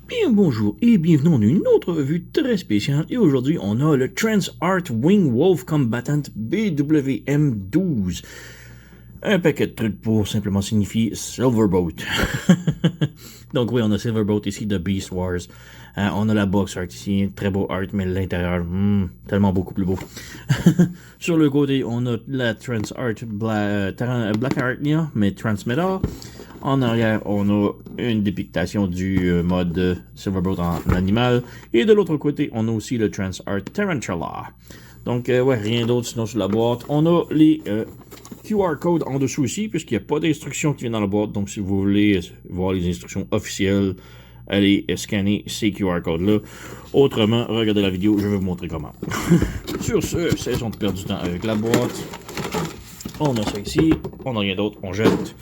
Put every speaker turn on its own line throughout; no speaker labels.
Bien bonjour et bienvenue dans une autre revue très spéciale et aujourd'hui on a le Transart Wing Wolf Combatant BWM-12. Un paquet de trucs pour simplement signifier Silverboat. Donc oui, on a Silverboat ici de Beast Wars. On a la box art ici, très beau art, mais l'intérieur, tellement beaucoup plus beau. Sur le côté, on a la Transart Black Arachnia, mais Transmetal. En arrière, on a une dépiction du mode Silverboat en animal. Et de l'autre côté, on a aussi le Transart Tarantula. Donc, ouais, rien d'autre sinon sur la boîte. On a les QR codes en dessous aussi, puisqu'il n'y a pas d'instructions qui viennent dans la boîte. Donc, si vous voulez voir les instructions officielles, allez scanner ces QR codes-là. Autrement, regardez la vidéo, je vais vous montrer comment. Sur ce, cessons de perdre du temps avec la boîte. On a ça ici, on n'a rien d'autre, on jette.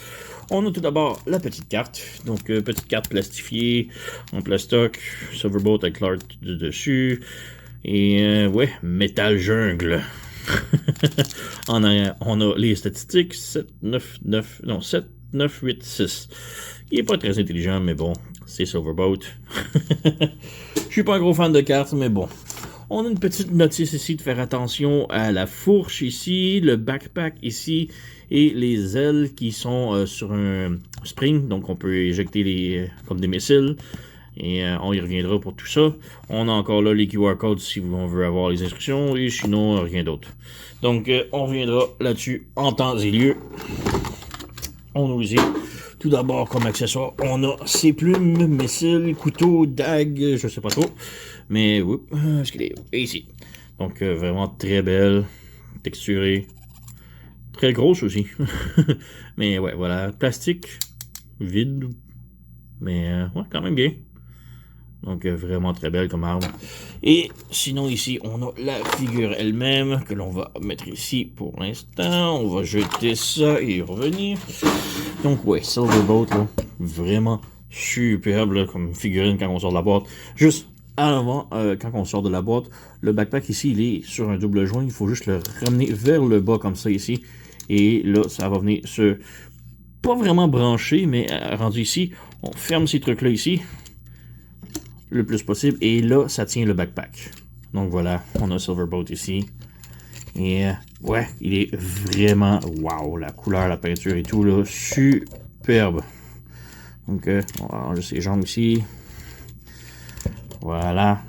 On a tout d'abord la petite carte, donc petite carte plastifiée en plastoc, Silverboat avec l'art dessus, et ouais, métal jungle. En arrière, on a les statistiques, 7, 9, 9, non, 7, 9, 8, 6. Il n'est pas très intelligent, mais bon, c'est Silverboat. Je suis pas un gros fan de cartes, mais bon. On a une petite notice ici de faire attention à la fourche ici, le backpack ici et les ailes qui sont sur un spring. Donc on peut éjecter les comme des missiles et on y reviendra pour tout ça. On a encore là les QR codes si on veut avoir les instructions et sinon rien d'autre. Donc on reviendra là-dessus en temps et lieu. On a aussi tout d'abord comme accessoire, on a ses plumes, missiles, couteaux, dagues, je sais pas trop. Mais, est-ce qu'il est ici? Donc, vraiment très belle, texturée, très grosse aussi. Mais, ouais, voilà, plastique, vide, mais, ouais, quand même bien. Donc, vraiment très belle comme arme. Et, sinon, ici, on a la figure elle-même, que l'on va mettre ici pour l'instant. On va jeter ça et revenir. Donc, ouais, Silverboat, là, vraiment superbe, là, comme figurine quand on sort de la boîte. Juste à l'avant, quand on sort de la boîte, le backpack ici, il est sur un double joint. Il faut juste le ramener vers le bas comme ça ici. Et là, ça va venir se... pas vraiment brancher, mais rendu ici, on ferme ces trucs-là ici, le plus possible. Et là, ça tient le backpack. Donc voilà, on a Silverboat ici. Et ouais, il est vraiment... Waouh, la couleur, la peinture et tout, là, superbe. Donc, on va ranger ses jambes ici. Voilà.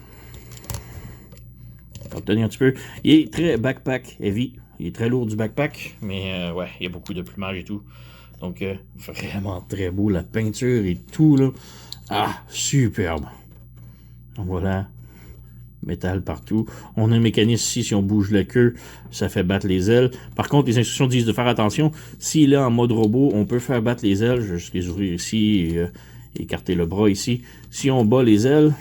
On va obtenir un petit peu. Il est très backpack heavy. Il est très lourd du backpack. Mais ouais, il y a beaucoup de plumage et tout. Donc vraiment très beau. La peinture et tout là. Ah, superbe. Donc voilà. Métal partout. On a un mécanisme ici, si on bouge la queue, ça fait battre les ailes. Par contre, les instructions disent de faire attention. S'il est en mode robot, on peut faire battre les ailes. Je vais juste les ouvrir ici et écarter le bras ici. Si on bat les ailes,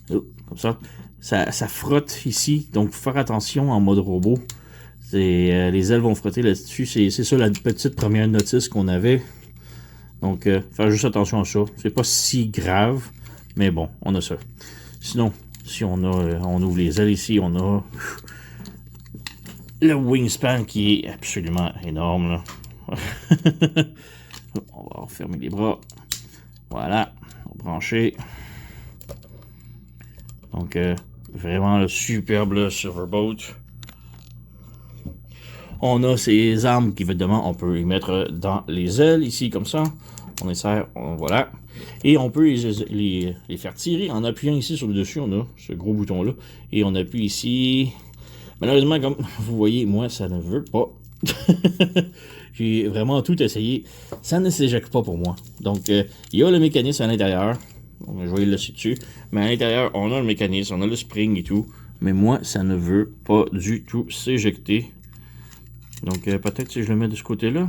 comme ça, ça frotte ici. Donc, faire attention en mode robot. Les ailes vont frotter là-dessus. C'est ça la petite première notice qu'on avait. Donc, faire juste attention à ça. C'est pas si grave, mais bon, on a ça. Sinon, si on ouvre les ailes ici, on a le wingspan qui est absolument énorme. Là. On va refermer les bras. Voilà, on va brancher. Donc, vraiment le superbe là, Silverboat. On a ces armes qu'évidemment on peut les mettre dans les ailes ici comme ça. On insère, voilà. Et on peut les faire tirer en appuyant ici sur le dessus. On a ce gros bouton là. Et on appuie ici. Malheureusement, comme vous voyez, moi ça ne veut pas. J'ai vraiment tout essayé. Ça ne s'éjecte pas pour moi. Donc, il y a le mécanisme à l'intérieur. Je vais le laisser dessus. Mais à l'intérieur, on a le mécanisme, on a le spring et tout. Mais moi, ça ne veut pas du tout s'éjecter. Donc, peut-être si je le mets de ce côté-là,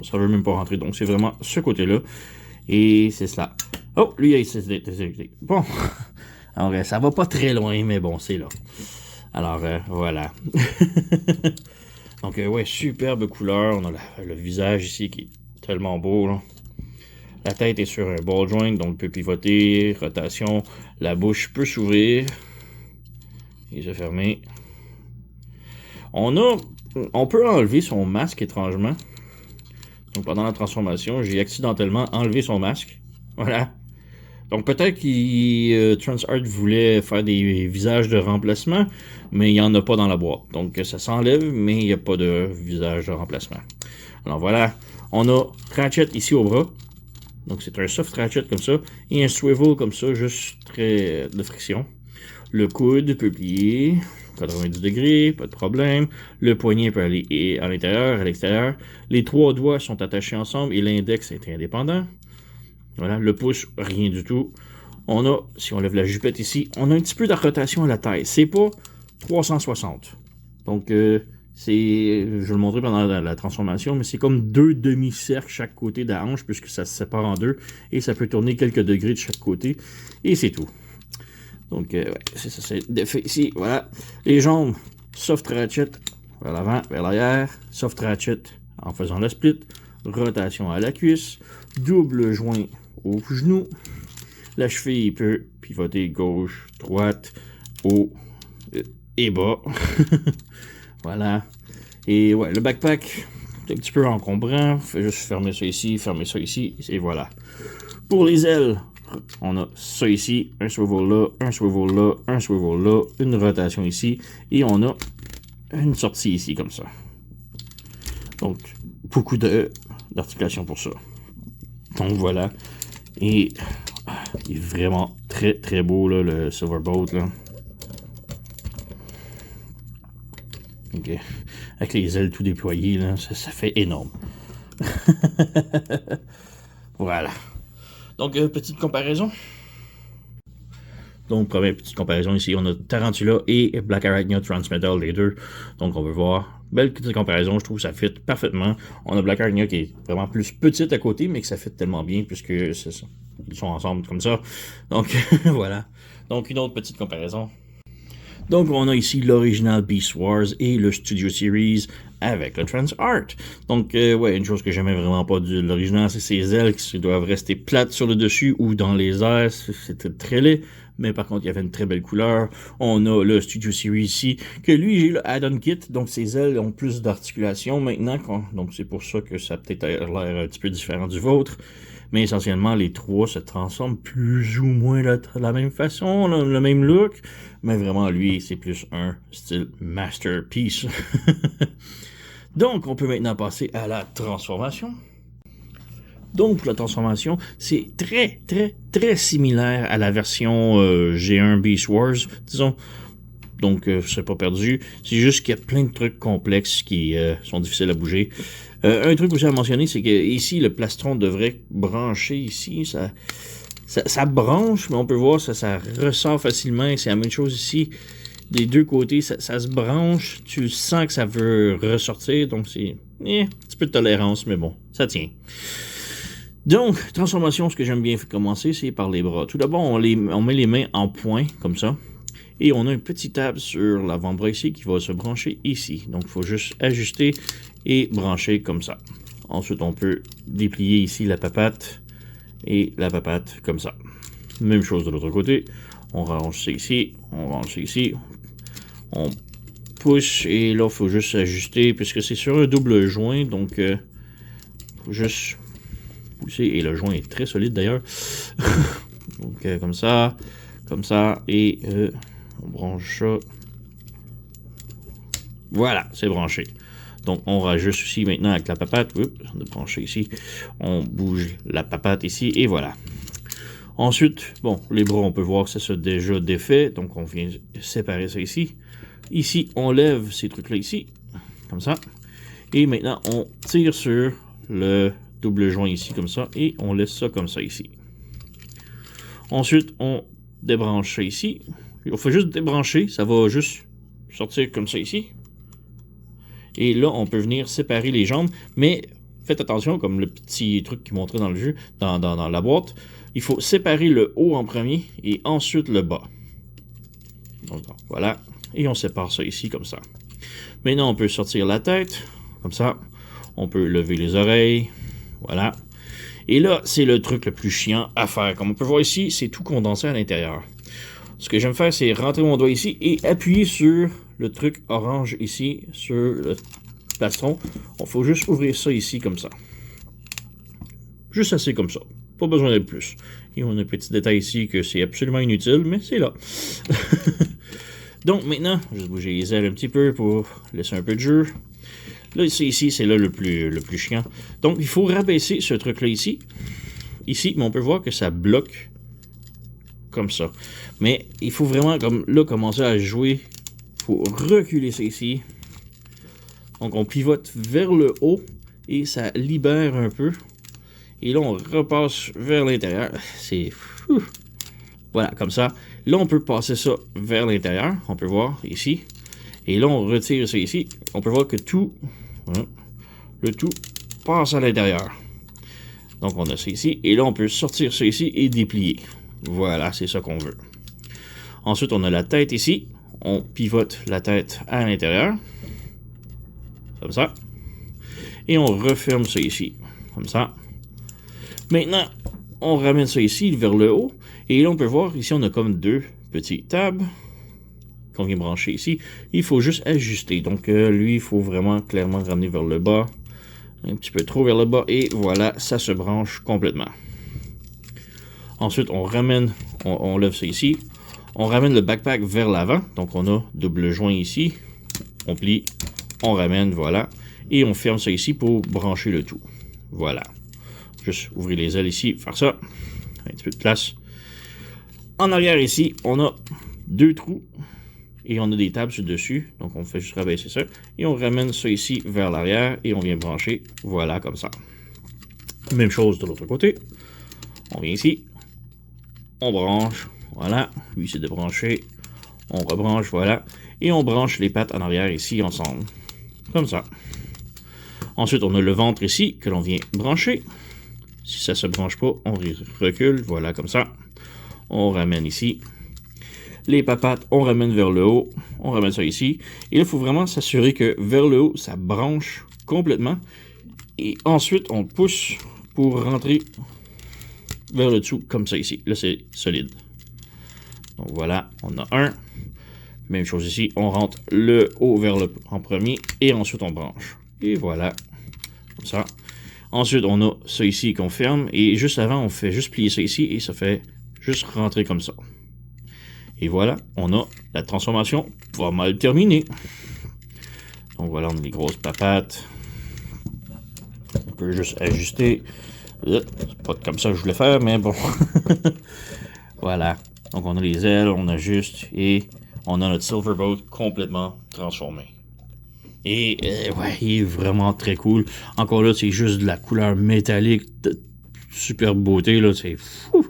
ça ne veut même pas rentrer. Donc, c'est vraiment ce côté-là. Et c'est cela. Oh, lui, il s'est éjecté. Bon. Alors, ça va pas très loin, mais bon, c'est là. Alors, voilà. Donc, ouais, superbe couleur. On a le visage ici qui est tellement beau, là. La tête est sur un ball joint, donc peut pivoter, rotation. La bouche peut s'ouvrir et se fermer. On peut enlever son masque étrangement. Donc pendant la transformation, j'ai accidentellement enlevé son masque. Voilà. Donc peut-être que TransArt voulait faire des visages de remplacement, mais il n'y en a pas dans la boîte. Donc ça s'enlève, mais il n'y a pas de visage de remplacement. Alors voilà, on a Ratchet ici au bras. Donc c'est un soft ratchet comme ça, et un swivel comme ça, juste très de friction. Le coude peut plier, 90 degrés, pas de problème. Le poignet peut aller à l'intérieur, à l'extérieur. Les 3 doigts sont attachés ensemble et l'index est indépendant. Voilà, le pouce, rien du tout. On a, si on lève la jupette ici, on a un petit peu de rotation à la taille. C'est pas 360. Donc, je vais le montrer pendant la transformation, mais c'est comme 2 demi-cercles chaque côté de la hanche, puisque ça se sépare en 2, et ça peut tourner quelques degrés de chaque côté, et c'est tout. Donc, ouais, c'est ça, c'est fait ici, voilà. Les jambes, soft ratchet vers l'avant, vers l'arrière, soft ratchet en faisant la split, rotation à la cuisse, double joint au genou, la cheville peut pivoter gauche, droite, haut et bas. Voilà. Et ouais, le backpack, c'est un petit peu encombrant. Fait juste fermer ça ici, et voilà. Pour les ailes, on a ça ici, un swivel là, un swivel là, un swivel là, une rotation ici, et on a une sortie ici, comme ça. Donc, beaucoup d'articulation pour ça. Donc voilà. Et il est vraiment très très beau, là, le Silverbolt, là. Ok. Avec les ailes tout déployées, là, ça fait énorme. Voilà. Donc, petite comparaison. Donc, première petite comparaison ici, on a Tarantula et Black Arachnia Transmetal, les deux. Donc, on peut voir, belle petite comparaison, je trouve que ça fit parfaitement. On a Black Arachnia qui est vraiment plus petite à côté, mais que ça fit tellement bien, puisque c'est ça. Ils sont ensemble comme ça. Donc, voilà. Donc, une autre petite comparaison. Donc, on a ici l'original Beast Wars et le Studio Series avec le TransArt. Donc, ouais, une chose que j'aimais vraiment pas de l'original, c'est ses ailes qui doivent rester plates sur le dessus ou dans les airs. C'était très laid. Mais par contre, il y avait une très belle couleur. On a le Studio Series ici, que lui, j'ai le add-on kit. Donc, ses ailes ont plus d'articulation maintenant. Donc, c'est pour ça que ça a peut-être l'air un petit peu différent du vôtre. Mais essentiellement, les trois se transforment plus ou moins de la même façon, le même look. Mais vraiment, lui, c'est plus un style masterpiece. Donc, on peut maintenant passer à la transformation. Donc, pour la transformation, c'est très, très, très similaire à la version G1 Beast Wars, disons. Donc, je ne serais pas perdu. C'est juste qu'il y a plein de trucs complexes qui sont difficiles à bouger. Un truc aussi à mentionner, c'est que ici, le plastron devrait brancher ici. Ça branche, mais on peut voir, ça ressort facilement. C'est la même chose ici. Des deux côtés, ça se branche. Tu sens que ça veut ressortir. Donc, c'est un petit peu de tolérance, mais bon, ça tient. Donc, transformation, ce que j'aime bien commencer, c'est par les bras. Tout d'abord, on met les mains en point, comme ça. Et on a un petit tab sur l'avant-bras ici qui va se brancher ici. Donc, il faut juste ajuster et brancher comme ça. Ensuite, on peut déplier ici la papate et la papate comme ça. Même chose de l'autre côté. On range ça ici, on range ça ici. On pousse et là, il faut juste ajuster puisque c'est sur un double joint. Donc, il faut juste pousser. Et le joint est très solide d'ailleurs. Donc, comme ça, et on branche ça. Voilà, c'est branché. Donc, on rajoute ici maintenant avec la papate. Oups, on a branché ici. On bouge la papate ici et voilà. Ensuite, bon, les bras, on peut voir que ça s'est déjà défait. Donc, on vient séparer ça ici. Ici, on lève ces trucs-là ici, comme ça. Et maintenant, on tire sur le double joint ici, comme ça. Et on laisse ça comme ça ici. Ensuite, on débranche ça ici. Il faut juste débrancher, ça va juste sortir comme ça ici. Et là, on peut venir séparer les jambes, mais faites attention, comme le petit truc qui montrait dans le jeu, dans la boîte, il faut séparer le haut en premier et ensuite le bas. Donc, voilà, et on sépare ça ici comme ça. Maintenant, on peut sortir la tête, comme ça. On peut lever les oreilles, voilà. Et là, c'est le truc le plus chiant à faire. Comme on peut voir ici, c'est tout condensé à l'intérieur. Ce que j'aime faire, c'est rentrer mon doigt ici et appuyer sur le truc orange ici, sur le plastron. Il faut juste ouvrir ça ici comme ça. Juste assez comme ça. Pas besoin d'être plus. Et on a un petit détail ici que c'est absolument inutile, mais c'est là. Donc maintenant, je vais bouger les ailes un petit peu pour laisser un peu de jeu. Là, ici, c'est là le plus chiant. Donc, il faut rabaisser ce truc-là ici. Ici, mais on peut voir que ça bloque comme ça. Mais il faut vraiment, comme là, commencer à jouer. Il faut reculer ça ici. Donc, on pivote vers le haut et ça libère un peu. Et là, on repasse vers l'intérieur. C'est fou. Voilà, comme ça. Là, on peut passer ça vers l'intérieur. On peut voir ici. Et là, on retire ça ici. On peut voir que tout, le tout passe à l'intérieur. Donc, on a ça ici. Et là, on peut sortir ça ici et déplier. Voilà, c'est ça qu'on veut. Ensuite, on a la tête ici. On pivote la tête à l'intérieur. Comme ça. Et on referme ça ici. Comme ça. Maintenant, on ramène ça ici vers le haut. Et là, on peut voir, ici, on a comme deux petits tabs qu'on vient brancher ici. Il faut juste ajuster. Donc, lui, il faut vraiment clairement ramener vers le bas. Un petit peu trop vers le bas. Et voilà, ça se branche complètement. Ensuite, on ramène, on lève ça ici. On ramène le backpack vers l'avant. Donc, on a double joint ici. On plie, on ramène, voilà. Et on ferme ça ici pour brancher le tout. Voilà. Juste ouvrir les ailes ici, faire ça. Un petit peu de place. En arrière ici, on a deux trous. Et on a des tables sur dessus. Donc, on fait juste rabaisser ça. Et on ramène ça ici vers l'arrière. Et on vient brancher. Voilà, comme ça. Même chose de l'autre côté. On vient ici. On branche. Voilà. Lui, c'est de brancher. On rebranche, voilà. Et on branche les pattes en arrière ici ensemble. Comme ça. Ensuite, on a le ventre ici que l'on vient brancher. Si ça ne se branche pas, on recule. Voilà, comme ça. On ramène ici. Les papates, on ramène vers le haut. On ramène ça ici. Et là, il faut vraiment s'assurer que vers le haut, ça branche complètement. Et ensuite, on pousse pour rentrer vers le dessous, comme ça ici. Là, c'est solide. Donc voilà, on a un. Même chose ici. On rentre le haut vers le en premier. Et ensuite, on branche. Et voilà. Comme ça. Ensuite, on a ça ici qu'on ferme. Et juste avant, on fait juste plier ça ici. Et ça fait juste rentrer comme ça. Et voilà, on a la transformation pas mal terminée. Donc voilà, on a les grosses papates. On peut juste ajuster. C'est pas comme ça que je voulais faire, mais bon. Voilà. Donc on a les ailes, on ajuste et on a notre Silverboat complètement transformé. Et ouais, il est vraiment très cool. Encore là, c'est juste de la couleur métallique de super beauté, là, c'est fou.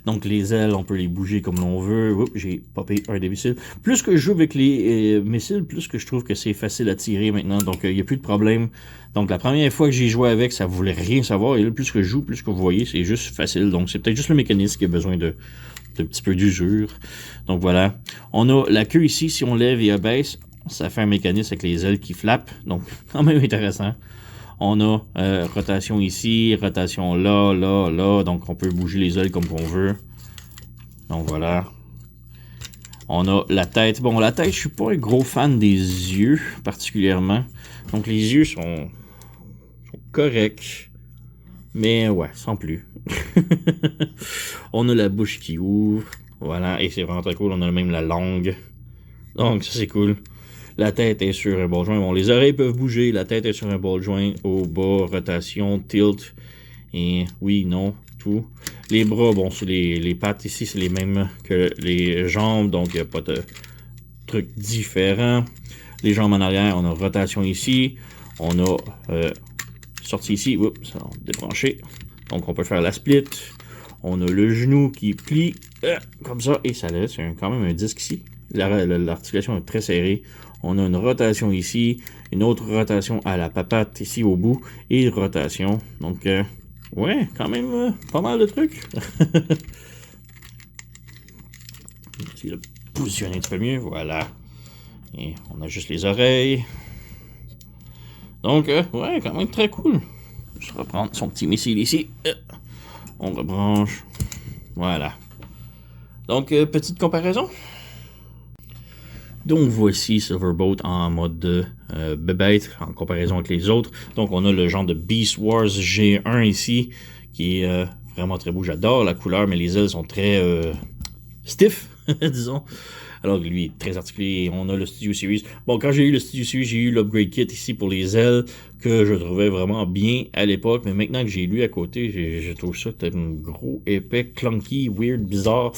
Donc les ailes, on peut les bouger comme l'on veut. Oups, j'ai popé un des missiles. Plus que je joue avec les missiles, plus que je trouve que c'est facile à tirer maintenant. Donc il n'y a plus de problème. Donc la première fois que j'ai joué avec, ça voulait rien savoir. Et là, plus que je joue, plus que vous voyez, c'est juste facile. Donc c'est peut-être juste le mécanisme qui a besoin de petit peu d'usure. Donc voilà. On a la queue ici, si on lève et abaisse, ça fait un mécanisme avec les ailes qui flappent. Donc quand même intéressant. On a rotation ici, rotation là, là, là. Donc, on peut bouger les ailes comme on veut. Donc, voilà. On a la tête. Bon, la tête, je suis pas un gros fan des yeux, particulièrement. Donc, les yeux sont corrects. Mais, ouais, sans plus. On a la bouche qui ouvre. Voilà, et c'est vraiment très cool. On a même la langue. Donc, ça, c'est cool. La tête est sur un ball joint. Bon, les oreilles peuvent bouger. La tête est sur un ball joint. Au bas, rotation, tilt. Et oui, non, tout. Les bras, bon, sur les pattes ici, c'est les mêmes que les jambes. Donc, il n'y a pas de truc différent. Les jambes en arrière, on a rotation ici. On a sortie ici. Oups, ça va débrancher. Donc, on peut faire la split. On a le genou qui plie comme ça. Et ça laisse quand même un disque ici. L'articulation est très serrée. On a une rotation ici, une autre rotation à la papate ici au bout, et une rotation. Donc, ouais, quand même pas mal de trucs. Essayer de positionner un petit peu mieux, voilà. Et on a juste les oreilles. Donc, ouais, quand même très cool. Je vais reprendre son petit missile ici. On rebranche. Voilà. Donc, petite comparaison. Donc voici Silverboat en mode bébête en comparaison avec les autres. Donc on a le genre de Beast Wars G1 ici qui est vraiment très beau. J'adore la couleur, mais les ailes sont très stiff, disons. Alors que lui est très articulé. On a le Studio Series. Bon, quand j'ai eu le Studio Series, j'ai eu l'Upgrade Kit ici pour les ailes que je trouvais vraiment bien à l'époque. Mais maintenant que j'ai lu à côté, je trouve ça tellement gros, épais, clunky, weird, bizarre.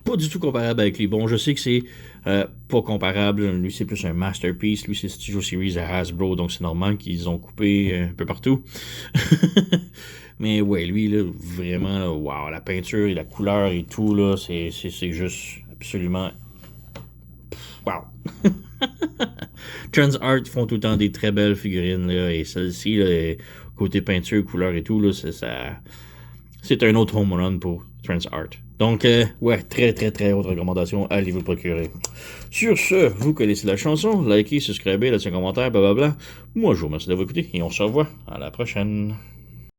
Pas du tout comparable avec les bons. Je sais que c'est pas comparable. Lui, c'est plus un masterpiece. Lui, c'est Studio Series à Hasbro. Donc, c'est normal qu'ils ont coupé un peu partout. Mais ouais, lui, là, vraiment, là, wow, la peinture et la couleur et tout, là, c'est juste absolument... Wow. Trans Art font tout le temps des très belles figurines, là, et celle-ci, là, côté peinture, couleur et tout, là, c'est un autre home run pour Trans Art. Donc, ouais, très très très haute recommandation, allez vous le procurer. Sur ce, vous connaissez la chanson, likez, subscribez, laissez un commentaire, blablabla. Moi, je vous remercie d'avoir écouté et on se revoit à la prochaine.